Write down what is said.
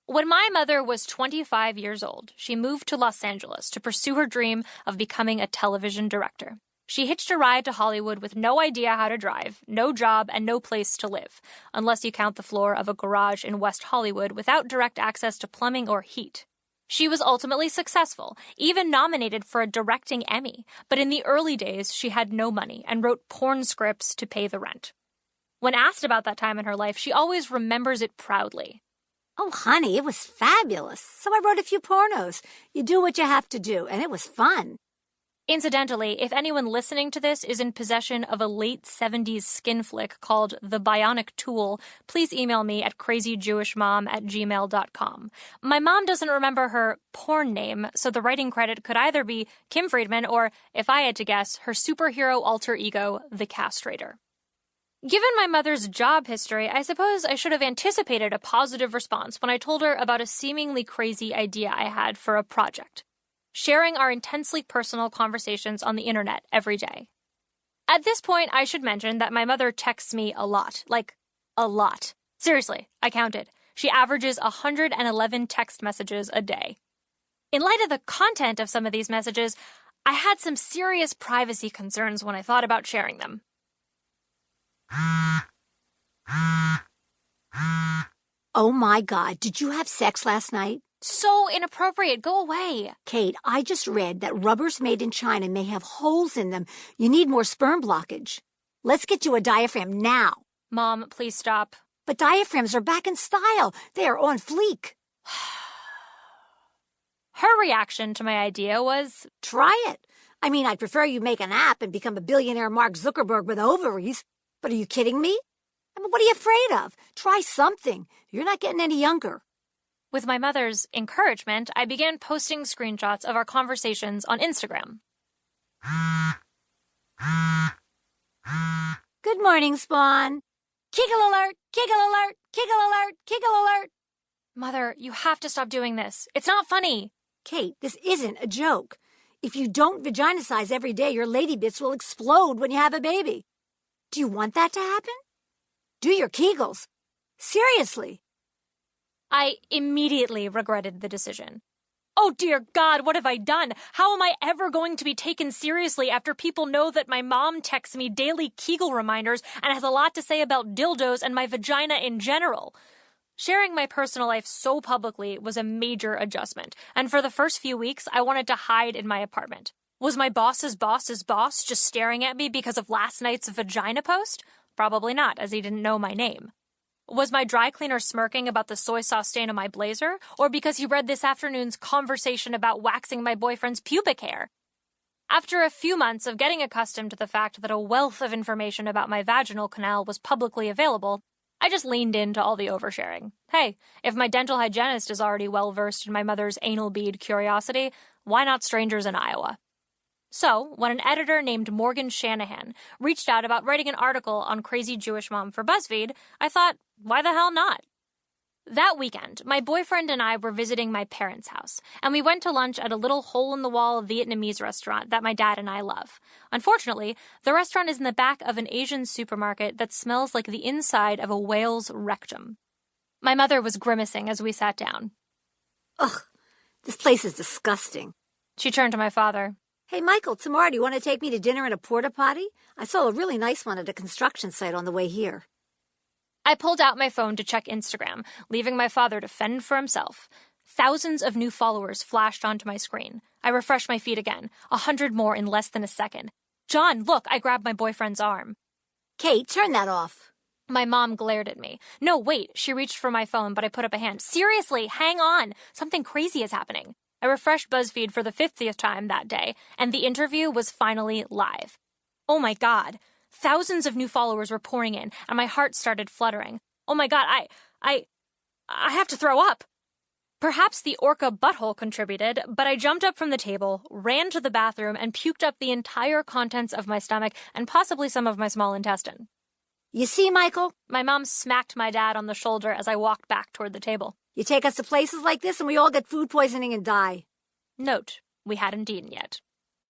When my mother was 25 years old, she moved to Los Angeles to pursue her dream of becoming a television director. She hitched a ride to Hollywood with no idea how to drive, no job, and no place to live, unless you count the floor of a garage in West Hollywood without direct access to plumbing or heat. She was ultimately successful, even nominated for a directing Emmy, but in the early days she had no money and wrote porn scripts to pay the rent. When asked about that time in her life, she always remembers it proudly. Oh, honey, it was fabulous. So I wrote a few pornos. You do what you have to do, and it was fun. Incidentally, if anyone listening to this is in possession of a late 70s skin flick called The Bionic Tool, please email me at crazydewishmom@gmail.com. My mom doesn't remember her porn name, so the writing credit could either be Kim Friedman or, if I had to guess, her superhero alter ego, The Castrator. Given my mother's job history, I suppose I should have anticipated a positive response when I told her about a seemingly crazy idea I had for a project. Sharing our intensely personal conversations on the internet every day. At this point, I should mention that my mother texts me a lot. Like, a lot. Seriously, I counted. She averages 111 text messages a day. In light of the content of some of these messages, I had some serious privacy concerns when I thought about sharing them. Oh my God, did you have sex last night? So inappropriate. Go away. Kate, I just read that rubbers made in China may have holes in them. You need more sperm blockage. Let's get you a diaphragm now. Mom, please stop. But diaphragms are back in style. They are on fleek. Her reaction to my idea was, try it. I mean, I'd prefer you make an app and become a billionaire Mark Zuckerberg with ovaries. But are you kidding me? I mean, what are you afraid of? Try something. You're not getting any younger. With my mother's encouragement, I began posting screenshots of our conversations on Instagram. Good morning, Spawn. Kegel alert, kegel alert, kegel alert, kegel alert. Mother, you have to stop doing this. It's not funny. Kate, this isn't a joke. If you don't vaginicize every day, your lady bits will explode when you have a baby. Do you want that to happen? Do your Kegels. Seriously. I immediately regretted the decision. Oh dear God, what have I done? How am I ever going to be taken seriously after people know that my mom texts me daily Kegel reminders and has a lot to say about dildos and my vagina in general? Sharing my personal life so publicly was a major adjustment, and for the first few weeks, I wanted to hide in my apartment. Was my boss's boss just staring at me because of last night's vagina post? Probably not, as he didn't know my name. Was my dry cleaner smirking about the soy sauce stain on my blazer, or because he read this afternoon's conversation about waxing my boyfriend's pubic hair? After a few months of getting accustomed to the fact that a wealth of information about my vaginal canal was publicly available, I just leaned into all the oversharing. Hey, if my dental hygienist is already well-versed in my mother's anal bead curiosity, why not strangers in Iowa? So, when an editor named Morgan Shanahan reached out about writing an article on Crazy Jewish Mom for BuzzFeed, I thought, why the hell not? That weekend, my boyfriend and I were visiting my parents' house, and we went to lunch at a little hole-in-the-wall Vietnamese restaurant that my dad and I love. Unfortunately, the restaurant is in the back of an Asian supermarket that smells like the inside of a whale's rectum. My mother was grimacing as we sat down. Ugh, this place is disgusting. She turned to my father. Hey, Michael, tomorrow do you want to take me to dinner in a porta potty? I saw a really nice one at a construction site on the way here. I pulled out my phone to check Instagram, leaving my father to fend for himself. Thousands of new followers flashed onto my screen. I refreshed my feed again, 100 more in less than a second. John, look, I grabbed my boyfriend's arm. Kate, turn that off. My mom glared at me. No, wait, she reached for my phone, but I put up a hand. Seriously, hang on. Something crazy is happening. I refreshed BuzzFeed for the 50th time that day, and the interview was finally live. Oh my God. Thousands of new followers were pouring in, and my heart started fluttering. Oh my God, I have to throw up. Perhaps the orca butthole contributed, but I jumped up from the table, ran to the bathroom, and puked up the entire contents of my stomach and possibly some of my small intestine. You see, Michael? My mom smacked my dad on the shoulder as I walked back toward the table. You take us to places like this and we all get food poisoning and die. Note, we hadn't eaten yet.